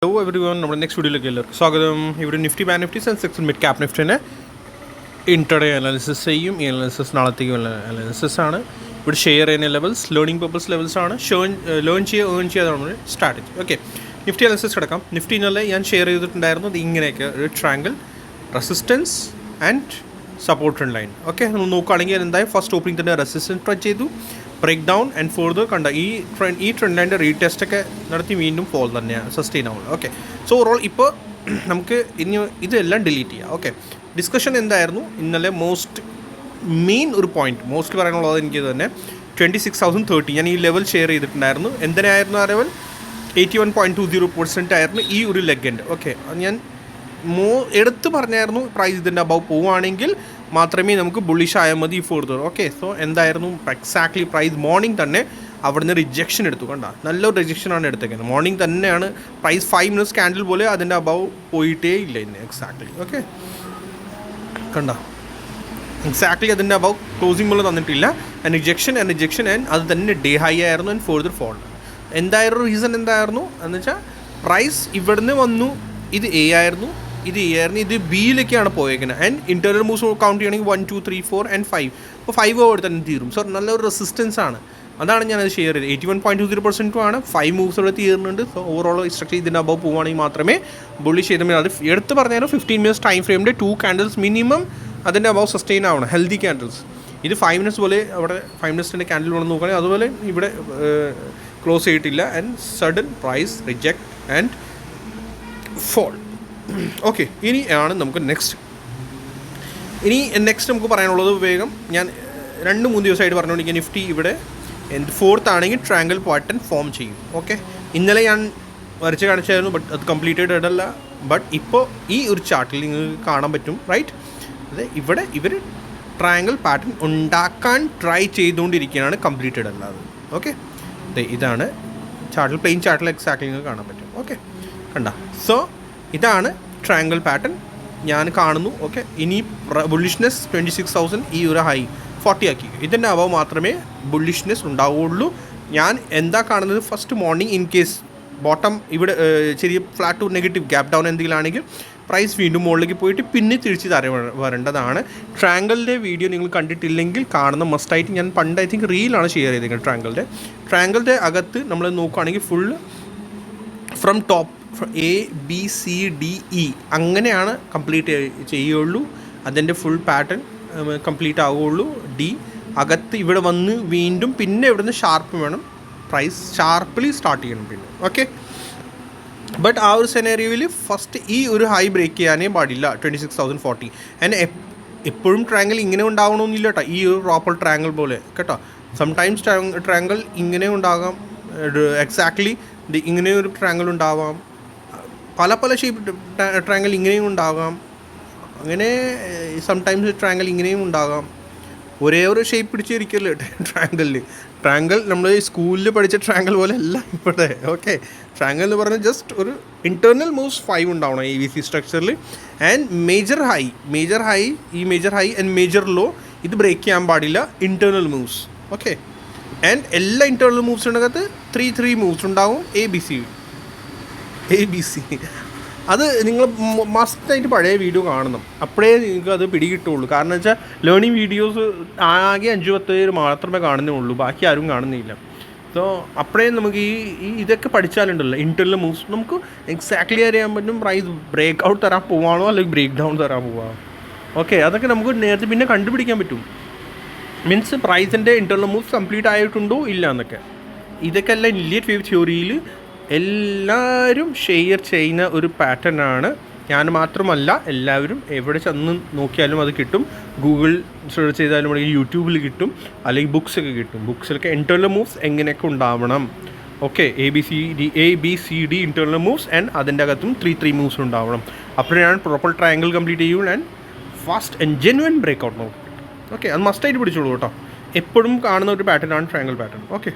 Hello everyone, നമ്മുടെ next വീഡിയോയിലേക്ക് എല്ലാവർക്കും സ്വാഗതം. ഇവിടെ Nifty Bank Nifty Sensex mid cap നിഫ്റ്റിനെ ഇൻട്രഡേ അനാലിസിസ് ചെയ്യും. ഈ അനാലിസിസ് നാളത്തേക്കുള്ള അനാലിസിസ് ആണ്. ഇവിടെ ഷെയർ ചെയ്യുന്ന ലെവൽസ് ലേണിംഗ് പർപ്പസ് ലെവൽസ് ആണ്. ലേൺ ചെയ്യുക ഏൺ ചെയ്യുക നമ്മുടെ സ്ട്രാറ്റജി. ഓക്കെ, നിഫ്റ്റി അനാലിസിസ് കിടക്കാം. നിഫ്റ്റി ഇന്നലെ ഞാൻ ഷെയർ ചെയ്തിട്ടുണ്ടായിരുന്നു. അത് ഇങ്ങനെയൊക്കെ ഒരു triangle resistance and support line. Okay, നമ്മൾ നോക്കുകയാണെങ്കിൽ എന്തായാലും ഫസ്റ്റ് ഓപ്പണിംഗ് തന്നെ റെസിസ്റ്റൻസ് ട്രൈ ചെയ്തു, ബ്രേക്ക് ഡൗൺ ആൻഡ് ഫോർദർ കണ്ട ഈ ട്രെൻഡ് ലൈൻ്റെ റീടെസ്റ്റൊക്കെ നടത്തി വീണ്ടും ഫോൾ തന്നെയാണ് സസ്റ്റെയിൻ ആവുന്നത്. ഓക്കെ, സോ ഓവറോൾ ഇപ്പോൾ നമുക്ക് ഇനി ഇതെല്ലാം ഡിലീറ്റ് ചെയ്യാം. ഓക്കെ, ഡിസ്കഷൻ എന്തായിരുന്നു ഇന്നലെ? മെയിൻ ഒരു പോയിന്റ് മോസ്റ്റ് പറയാനുള്ളത് എനിക്ക് തന്നെ 26,030. ഞാൻ ഈ ലെവൽ ഷെയർ ചെയ്തിട്ടുണ്ടായിരുന്നു. എന്തിനായിരുന്നു ആ ലെവൽ? 81.20% ആയിരുന്നു ഈ ഒരു ലെഗൻഡ്. ഓക്കെ, ഞാൻ എടുത്ത് പറഞ്ഞായിരുന്നു പ്രൈസ് ഇതിൻ്റെ അബവ് പോവുകയാണെങ്കിൽ മാത്രമേ നമുക്ക് ബുള്ളിഷ് ആയാൽ മതി ഫോർദർ. ഓക്കെ, സോ എന്തായിരുന്നു എക്സാക്ട്ലി പ്രൈസ് മോർണിംഗ് തന്നെ അവിടെ നിന്ന് റിജക്ഷൻ എടുത്തു. കണ്ട, നല്ലൊരു റിജക്ഷനാണ് എടുത്തേക്കുന്നത്. മോർണിംഗ് തന്നെയാണ് പ്രൈസ് 5 മിനിറ്റ്സ് ക്യാൻഡിൽ പോലെ അതിൻ്റെ അബവ് പോയിട്ടേ ഇല്ല ഇന്ന് എക്സാക്ട്ലി. ഓക്കെ, കണ്ട എക്സാക്ട്ലി അതിൻ്റെ അബവ് ക്ലോസിംഗ് പോലെ തന്നിട്ടില്ല. റിജക്ഷൻ ആൻഡ് അത് തന്നെ ഡേ ഹൈ ആയിരുന്നു ആൻഡ് ഫോർദർ ഫോൾ. എന്തായിരുന്നു റീസൺ? എന്തായിരുന്നു എന്ന് വെച്ചാൽ പ്രൈസ് ഇവിടുന്ന് വന്നു, ഇത് എ ആയിരുന്നു, ഇത് ബിയിലേക്കാണ് പോയേക്കുന്നത്. ആൻഡ് ഇൻറ്റേർണൽ മൂവ്സ് കൗണ്ട് ചെയ്യണമെങ്കിൽ 1 2 3 4 and 5. അപ്പോൾ 5 ഓവർ തന്നെ തീരും. സോ നല്ലൊരു റെസിസ്റ്റൻസ് ആണ്. അതാണ് ഞാനത് ഷെയർ ചെയ്തത്. 81.20% ആണ്. 5 മൂവ്സ് അവിടെ തീർന്നുണ്ട്. സോ ഓവറോൾ സ്ട്രക്ചർ ഇതിൻ്റെ അബവ് പോവുകയാണെങ്കിൽ മാത്രമേ ബുള്ളിഷ് ചെയ്താൽ അത് എടുത്ത് പറഞ്ഞാലും 15 മിനിറ്റ്സ് ടൈം ഫ്രെയിമിൻ്റെ 2 ക്യാൻഡിൽസ് മിനിമം അതിൻ്റെ അബവ് സസ്റ്റെയിൻ ആവണം, ഹെൽത്തി ക്യാൻഡിൽസ്. ഇത് 5 മിനിറ്റ്സ് പോലെ അവിടെ 5 മിനിറ്റ്സിൻ്റെ ക്യാൻഡിൽ വേണം നോക്കുകയാണെങ്കിൽ അതുപോലെ ഇവിടെ ക്ലോസ് ചെയ്തിട്ടില്ല. And sudden price reject and fall. Okay, ഇനിയാണ് നമുക്ക് നെക്സ്റ്റ് നമുക്ക് പറയാനുള്ളത്. വേഗം ഞാൻ 2-3 ദിവസമായിട്ട് പറഞ്ഞുകൊണ്ടിരിക്കുക നിഫ്റ്റി ഇവിടെ ഫോർത്ത് ആണെങ്കിൽ ട്രയാങ്കിൾ പാറ്റേൺ ഫോം ചെയ്യും. ഓക്കെ, ഇന്നലെ ഞാൻ വരച്ച് കാണിച്ചായിരുന്നു, ബട്ട് അത് കംപ്ലീറ്റഡ് അല്ല. ബട്ട് ഇപ്പോൾ ഈ ഒരു ചാർട്ടിൽ നിങ്ങൾക്ക് കാണാൻ പറ്റും, റൈറ്റ്? അതെ, ഇവിടെ ഇവർ ട്രയാങ്കിൾ പാറ്റേൺ ഉണ്ടാക്കാൻ ട്രൈ ചെയ്തുകൊണ്ടിരിക്കുകയാണ്, കംപ്ലീറ്റഡ് അല്ലാതെ. ഓക്കെ, ഇതാണ് ചാർട്ടിൽ, പ്ലെയിൻ ചാർട്ടിൽ എക്സാക്ട്ലി നിങ്ങൾക്ക് കാണാൻ പറ്റും. ഓക്കെ, കണ്ട, സോ ഇതാണ് ട്രയാങ്കിൾ പാറ്റേൺ ഞാൻ കാണുന്നു. ഓക്കെ, ഇനി ബുള്ളിഷ്നെസ് 26,000 ഈ ഒരു ഹൈ 40 ആക്കി. ഇതിൻ്റെ അബവ് മാത്രമേ ബുള്ളിഷ്നെസ് ഉണ്ടാവുകയുള്ളൂ. ഞാൻ എന്താ കാണുന്നത്? First morning in case bottom ഇവിടെ ചെറിയ flat to negative gap down എന്തെങ്കിലും ആണെങ്കിൽ പ്രൈസ് വീണ്ടും മുകളിലേക്ക് പോയിട്ട് പിന്നെ തിരിച്ച് വരേണ്ടതാണ്. ട്രയാങ്കിളിൻ്റെ വീഡിയോ നിങ്ങൾ കണ്ടിട്ടില്ലെങ്കിൽ കാണുന്ന മസ്റ്റായിട്ട്. ഞാൻ പണ്ട് ഐ തിങ്ക് റീലാണ് ഷെയർ ചെയ്തേക്കുന്നത്. ട്രയാങ്കിളിൻ്റെ അകത്ത് നമ്മൾ നോക്കുകയാണെങ്കിൽ full from top A B C D E അങ്ങനെയാണ് കംപ്ലീറ്റ് ചെയ്യുകയുള്ളൂ. അതിൻ്റെ ഫുൾ പാറ്റേൺ കംപ്ലീറ്റ് ആവുകയുള്ളൂ. ഡി അകത്ത് ഇവിടെ വന്ന് വീണ്ടും പിന്നെ ഇവിടുന്ന് ഷാർപ്പ് വേണം, പ്രൈസ് ഷാർപ്പ്ലി സ്റ്റാർട്ട് ചെയ്യണം പിന്നെ. ഓക്കെ, ബട്ട് ആ ഒരു സെനേറിയോയിൽ ഫസ്റ്റ് ഈ ഒരു ഹൈ ബ്രേക്ക് ചെയ്യാനേ പാടില്ല 26,040. ആൻഡ് എപ്പോഴും ട്രയാങ്കിൾ ഇങ്ങനെ ഉണ്ടാവണമെന്നില്ല കേട്ടോ, ഈ ഒരു പ്രോപ്പർ ട്രയാങ്കിൾ പോലെ കേട്ടോ. സംടൈംസ് ട്രയാങ്കിൾ ഇങ്ങനെ ഉണ്ടാകാം, എക്സാക്ട്ലി ഇങ്ങനെ ഒരു ട്രയാങ്കിൾ ഉണ്ടാവാം, പല ഷേപ്പ് ട്രയാങ്കിൾ ഇങ്ങനെയും ഉണ്ടാകാം, അങ്ങനെ സംടൈംസ് ട്രയാങ്കിൾ ഇങ്ങനെയും ഉണ്ടാകാം. ഒരേ ഒരു ഷേപ്പ് പിടിച്ചിരിക്കല്ലേ ട്രയാങ്കിൾ നമ്മൾ സ്കൂളിൽ പഠിച്ച ട്രയാങ്കിൾ പോലെ അല്ല ഇവിടെ. ഓക്കെ, ട്രയാങ്കിൾ എന്ന് പറഞ്ഞാൽ ജസ്റ്റ് ഒരു ഇൻറ്റേർണൽ മൂവ്സ് 5 ഉണ്ടാവണം ഈ ABC സ്ട്രക്ചറിൽ. ആൻഡ് മേജർ ഹൈ ഈ major high and major low ഇത് ബ്രേക്ക് ചെയ്യാൻ പാടില്ല. Internal moves. ഓക്കെ, ആൻഡ് എല്ലാ ഇൻറ്റേർണൽ മൂവ്സിനകത്ത് 3 മൂവ്സ് ഉണ്ടാവും. A B C അത് നിങ്ങൾ മസ്റ്റായിട്ട് പഴയ വീഡിയോ കാണണം, അപ്പോഴേ നിങ്ങൾക്ക് അത് പിടികിട്ടുള്ളൂ. കാരണം വെച്ചാൽ ലേണിംഗ് വീഡിയോസ് ആകെ 5-10 മാത്രമേ കാണുന്നുള്ളൂ, ബാക്കി ആരും കാണുന്നില്ല. സോ അപ്പോഴേ നമുക്ക് ഇതൊക്കെ പഠിച്ചാലുണ്ടല്ലോ ഇൻറ്റേർണൽ മൂവ്സ് നമുക്ക് എക്സാക്ട്ലി അറിയാൻ പറ്റും. പ്രൈസ് ബ്രേക്ക് ഔട്ട് തരാൻ പോവാണോ അല്ലെങ്കിൽ ബ്രേക്ക് ഡൗൺ തരാൻ പോവാണോ. ഓക്കെ, അതൊക്കെ നമുക്ക് നേരത്തെ പിന്നെ കണ്ടുപിടിക്കാൻ പറ്റും. മീൻസ് പ്രൈസിൻ്റെ ഇൻറ്റേർണൽ മൂവ്സ് കംപ്ലീറ്റ് ആയിട്ടുണ്ടോ ഇല്ല എന്നൊക്കെ. ഇതൊക്കെ എല്ലാം ഇല്ലിയറ്റ് വേവ് തിയറിയിൽ എല്ലാവരും ഷെയർ ചെയ്യുന്ന ഒരു പാറ്റേൺ ആണ്. ഞാൻ മാത്രമല്ല, എല്ലാവരും എവിടെ ചെന്ന് നോക്കിയാലും അത് കിട്ടും. ഗൂഗിൾ സെർച്ച് ചെയ്താലും അല്ലെങ്കിൽ യൂട്യൂബിൽ കിട്ടും, അല്ലെങ്കിൽ ബുക്സൊക്കെ കിട്ടും. ബുക്സിലൊക്കെ ഇൻറ്റേർണൽ മൂവ്സ് എങ്ങനെയൊക്കെ ഉണ്ടാവണം. Okay, A B C D internal moves and അതിൻ്റെ അകത്തും 3 മൂവ്സ് ഉണ്ടാവണം. അപ്പോഴാണ് പ്രോപ്പർ ട്രയാങ്കിൾ കംപ്ലീറ്റ് ചെയ്യും and fast and genuine break out നോക്കും. ഓക്കെ, അത് മസ്റ്റായിട്ട് പിടിച്ചോളൂ കേട്ടോ. എപ്പോഴും കാണുന്ന ഒരു പാറ്റേൺ ആണ് ട്രയാങ്കിൾ പാറ്റേൺ. ഓക്കെ,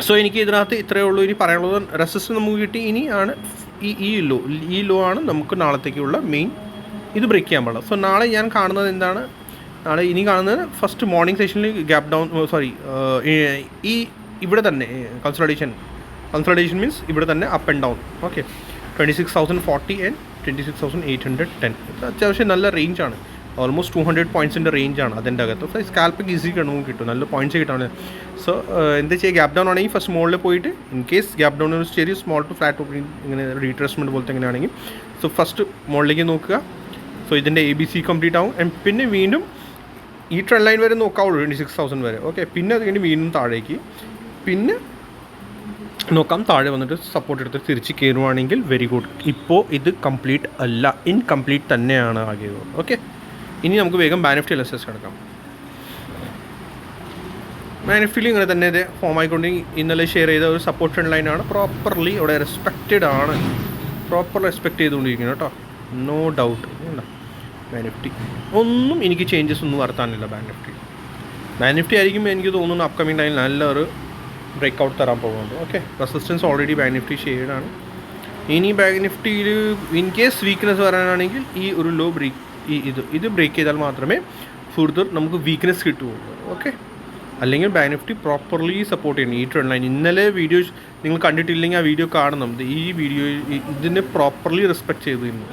സോ എനിക്ക് ഇതിനകത്ത് ഇത്രയേ ഉള്ളൂ. ഇനി പറയാനുള്ളത് റെസിസ്റ്റൻസ് നമുക്ക് കിട്ടി. ഇനി ആണ് ഈ ലോ ആണ് നമുക്ക് നാളത്തേക്കുള്ള മെയിൻ. ഇത് ബ്രേക്ക് ചെയ്യാൻ പാടില്ല. സോ നാളെ ഞാൻ കാണുന്നത് എന്താണ്? ഇനി കാണുന്നത് ഫസ്റ്റ് മോർണിംഗ് സെഷനിൽ ഗ്യാപ്പ് ഡൗൺ, ഇവിടെ തന്നെ കൺസോളിഡേഷൻ കൺസോളിഡേഷൻ മീൻസ് ഇവിടെ തന്നെ up and down. Okay, 26,040 and 26,810. ഇത് അത്യാവശ്യം നല്ല റേഞ്ചാണ്, ഓൾമോസ്റ്റ് 200 പോയിൻറ്റ്സിൻ്റെ റേഞ്ചാണ് അതിൻ്റെ അകത്ത്. സ്കാൽപ്പിക്ക് ഈസി നമുക്ക് കിട്ടും, നല്ല പോയിൻറ്റ്സ് കിട്ടാണ്. സോ എന്താ ചെയ്യുക, ഗ്യാപ്പ് ഡൗൺ ആണെങ്കിൽ ഫസ്റ്റ് മുകളിൽ പോയിട്ട് ഇൻ കേസ് ഗ്യാപ്പ് ഡൗൺ ഒരു ചെറിയ സ്മോൾ ടു ഫ്ലാറ്റ് ഓപ്പണിംഗ് ഇങ്ങനെ റീട്രേസ്മെൻറ്റ് പോലത്തെ എങ്ങനെയാണെങ്കിൽ സോ ഫസ്റ്റ് മുകളിലേക്ക് നോക്കുക. സോ ഇതിൻ്റെ ABC കംപ്ലീറ്റ് ആവും. ആൻഡ് പിന്നെ വീണ്ടും ഈ ട്രെൻഡ് ലൈൻ വരെ നോക്കാവുള്ളൂ 26,000 വരെ. ഓക്കെ, പിന്നെ അത് കഴിഞ്ഞ് വീണ്ടും താഴേക്ക്, പിന്നെ നോക്കാം താഴെ വന്നിട്ട് സപ്പോർട്ട് എടുത്ത് തിരിച്ച് കയറുവാണെങ്കിൽ വെരി ഗുഡ്. ഇപ്പോൾ ഇത് കംപ്ലീറ്റ് അല്ല, ഇൻകംപ്ലീറ്റ് തന്നെയാണ് ആകിയത്. ഓക്കെ, ഇനി നമുക്ക് വേഗം ബാനിഫ്റ്റി LSS കിടക്കാം. ബാനിഫ്റ്റിയിൽ ഇങ്ങനെ തന്നെ ഇത് ഫോം ആയിക്കൊണ്ട് ഇന്നലെ ഷെയർ ചെയ്ത ഒരു സപ്പോർട്ട് ട്രെൻഡ് ലൈനാണ്. പ്രോപ്പർലി ഇവിടെ റെസ്പെക്റ്റഡ് ആണ്, പ്രോപ്പർ റെസ്പെക്റ്റ് ചെയ്തുകൊണ്ടിരിക്കുന്നു കേട്ടോ, നോ ഡൗട്ട്. ബാനിഫ്റ്റി ഒന്നും എനിക്ക് ചേഞ്ചസ് ഒന്നും വരുത്താനില്ല. ബാനിഫ്റ്റി ആയിരിക്കും എനിക്ക് തോന്നുന്നു അപ്കമിങ് ടൈമിൽ നല്ലൊരു ബ്രേക്ക് ഔട്ട് തരാൻ പോകുന്നുണ്ട്. ഓക്കെ, റെസിസ്റ്റൻസ് ഓൾറെഡി ബാനിഫ്റ്റി ഷെയ്ഡാണ്. ഇനി ബാനിഫ്റ്റിയിൽ ഇൻ കേസ് വീക്ക്നെസ് വരാനാണെങ്കിൽ ഈ ഒരു ലോ ബ്രേക്ക് ഇത് ബ്രേക്ക് ചെയ്താൽ മാത്രമേ ഫുർദർ നമുക്ക് വീക്ക്നെസ് കിട്ടുകയുള്ളൂ. ഓക്കെ, അല്ലെങ്കിൽ ബാനിഫ്റ്റി പ്രോപ്പർലി സപ്പോർട്ട് ചെയ്യണം ഈ ട്രെൻഡ് ലൈൻ. ഇന്നലെ വീഡിയോ നിങ്ങൾ കണ്ടിട്ടില്ലെങ്കിൽ ആ വീഡിയോ കാണണം. ഈ വീഡിയോ ഇതിനെ പ്രോപ്പർലി റെസ്പെക്ട് ചെയ്തിരുന്നു.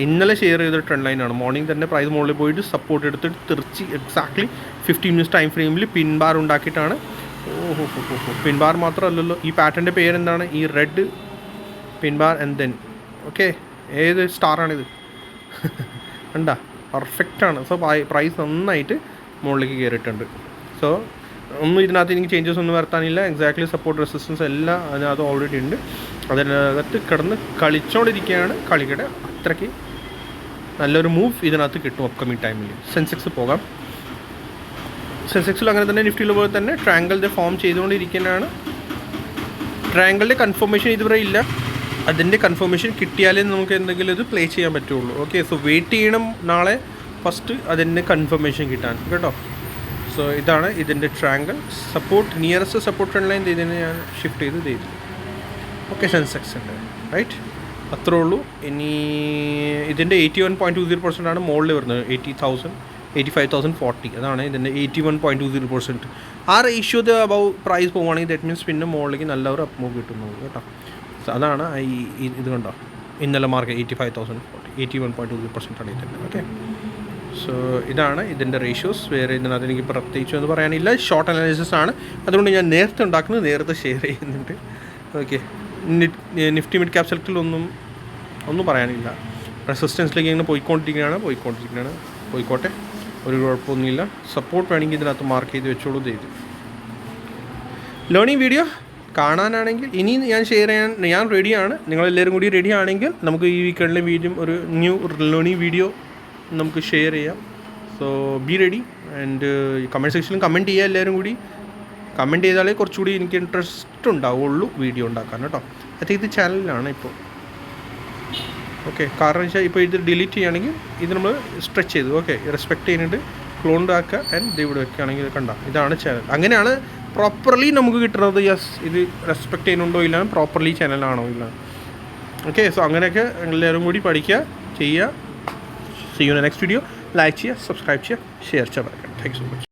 ഇന്നലെ ഷെയർ ചെയ്ത ട്രെൻഡ് ലൈനാണ്. മോർണിംഗ് തന്നെ പ്രൈസ് മുകളിൽ പോയിട്ട് സപ്പോർട്ട് എടുത്തിട്ട് തിരിച്ച് എക്സാക്ട്ലി 15 മിനിറ്റ്സ് ടൈം ഫ്രെയിമിൽ പിൻ ബാർ ഉണ്ടാക്കിയിട്ടാണ്. പിൻ ബാർ മാത്രമല്ലല്ലോ, ഈ പാറ്റേണിൻ്റെ പേരെന്താണ്, ഈ red pin bar and then. Okay, ഏത് സ്റ്റാറാണിത് കണ്ടാ, പെർഫെക്റ്റാണ്. സോ പ്രൈസ് നന്നായിട്ട് മുകളിലേക്ക് കയറിയിട്ടുണ്ട്. സോ ഒന്നും ഇതിനകത്ത് എനിക്ക് ചേഞ്ചസ് ഒന്നും വരുത്താനില്ല. എക്സാക്ട്ലി സപ്പോർട്ട് റെസിസ്റ്റൻസ് എല്ലാം അതിനകത്ത് ഓൾറെഡി ഉണ്ട്. അതിനകത്ത് കിടന്ന് കളിച്ചുകൊണ്ടിരിക്കുകയാണ്. കളിക്കട്ടെ, അത്രയ്ക്ക് നല്ലൊരു മൂവ് ഇതിനകത്ത് കിട്ടും അപ്കമിങ് ടൈമിൽ. സെൻസെക്സ് പോകാം. സെൻസെക്സിൽ അങ്ങനെ തന്നെ നിഫ്റ്റിയിൽ പോലെ തന്നെ ട്രയാങ്കിളിൻ്റെ ഫോം ചെയ്തുകൊണ്ടിരിക്കുന്നതാണ്. ട്രയാങ്കിളിൻ്റെ കൺഫർമേഷൻ ഇതുവരെ ഇല്ല. അതിൻ്റെ കൺഫർമേഷൻ കിട്ടിയാലേ നമുക്ക് എന്തെങ്കിലും ഇത് പ്ലേ ചെയ്യാൻ പറ്റുള്ളൂ. ഓക്കെ, സോ വെയിറ്റ് ചെയ്യണം നാളെ ഫസ്റ്റ് അതിൻ്റെ കൺഫർമേഷൻ കിട്ടാൻ കേട്ടോ. സോ ഇതാണ് ഇതിൻ്റെ triangle support. Nearest support trend line ഇതിനെ ഞാൻ ഷിഫ്റ്റ് ചെയ്തു. ഓക്കെ, സെൻസെക്സ് ഉണ്ട് റൈറ്റ്, അത്രേ ഉള്ളൂ. ഇനി ഇതിൻ്റെ 81.20% ആണ് മുകളിൽ വരുന്നത്. 85,040 അതാണ് ഇതിൻ്റെ 81.20%. ആ റേഷ്യോ അബവ് പ്രൈസ് പോകുകയാണെങ്കിൽ ദാറ്റ് മീൻസ് പിന്നെ മുകളിലേക്ക് നല്ലൊരു അപ്പ് മൂവ് കിട്ടുന്നത് കേട്ടോ. സോ അതാണ് ഇത് കണ്ടോ, ഇന്നലെ മാർക്ക് 85,040 81.20% ആണ് ഇതിൻ്റെ. ഓക്കെ, സോ ഇതാണ് ഇതിൻ്റെ റേഷ്യോസ്. വേറെ ഇതിനകത്ത് എനിക്ക് പ്രത്യേകിച്ച് എന്ന് പറയാനില്ല. ഷോർട്ട് അനാലിസിസ് ആണ്, അതുകൊണ്ട് ഞാൻ നേരത്തെ ഉണ്ടാക്കുന്നത് നേരത്തെ ഷെയർ ചെയ്യുന്നുണ്ട്. ഓക്കെ, നിഫ്റ്റി മിഡ് ക്യാപ് സെലക്റ്റിൽ ഒന്നും പറയാനില്ല. റെസിസ്റ്റൻസിലേക്ക് ഇങ്ങനെ പോയിക്കൊണ്ടിരിക്കുകയാണ്. പോയിക്കോട്ടെ, ഒരു കുഴപ്പമൊന്നുമില്ല. സപ്പോർട്ട് വേണമെങ്കിൽ ഇതിനകത്ത് മാർക്ക് ചെയ്ത് വെച്ചോളൂ. ലേണിംഗ് വീഡിയോ കാണാനാണെങ്കിൽ ഇനി ഞാൻ റെഡിയാണ്. നിങ്ങളെല്ലാവരും കൂടി റെഡി ആണെങ്കിൽ നമുക്ക് ഈ വീക്കെൻഡിലെ വീഡിയോ ഒരു ന്യൂ ലേണിംഗ് വീഡിയോ നമുക്ക് ഷെയർ ചെയ്യാം. So be ready. And comment സെക്ഷനിൽ കമൻറ്റ് ചെയ്യുക. എല്ലാവരും കൂടി കമൻറ്റ് ചെയ്താലേ കുറച്ചുകൂടി എനിക്ക് ഇൻട്രസ്റ്റ് ഉണ്ടാവുള്ളൂ വീഡിയോ ഉണ്ടാക്കാൻ കേട്ടോ. അത് ഇത് ചാനലിലാണ് ഇപ്പോൾ. ഓക്കെ, കാരണം വെച്ചാൽ ഇപ്പോൾ ഇത് ഡിലീറ്റ് ചെയ്യുകയാണെങ്കിൽ ഇത് നമ്മൾ സ്ട്രെച്ച് ചെയ്തു. ഓക്കെ, റെസ്പെക്റ്റ് ചെയ്യുന്നുണ്ട്, ക്ലോൺഡ് ആക്കുക ആൻഡ് ഇവിടെ വെക്കുകയാണെങ്കിൽ കണ്ട ഇതാണ് ചാനൽ. അങ്ങനെയാണ് പ്രോപ്പർലി നമുക്ക് കിട്ടുന്നത്. യെസ്, ഇത് റെസ്പെക്റ്റ് ചെയ്യുന്നുണ്ടോ ഇല്ല, പ്രോപ്പർലി ചാനലാണോ ഇല്ല. ഓക്കെ, സോ അങ്ങനെയൊക്കെ എല്ലാവരും കൂടി പഠിക്കുക, ചെയ്യുക. See you in the next video. Like ചെയ്യുക, സബ്സ്ക്രൈബ് ചെയ്യുക, ഷെയർ ചെയ്യുക. Thank you so much.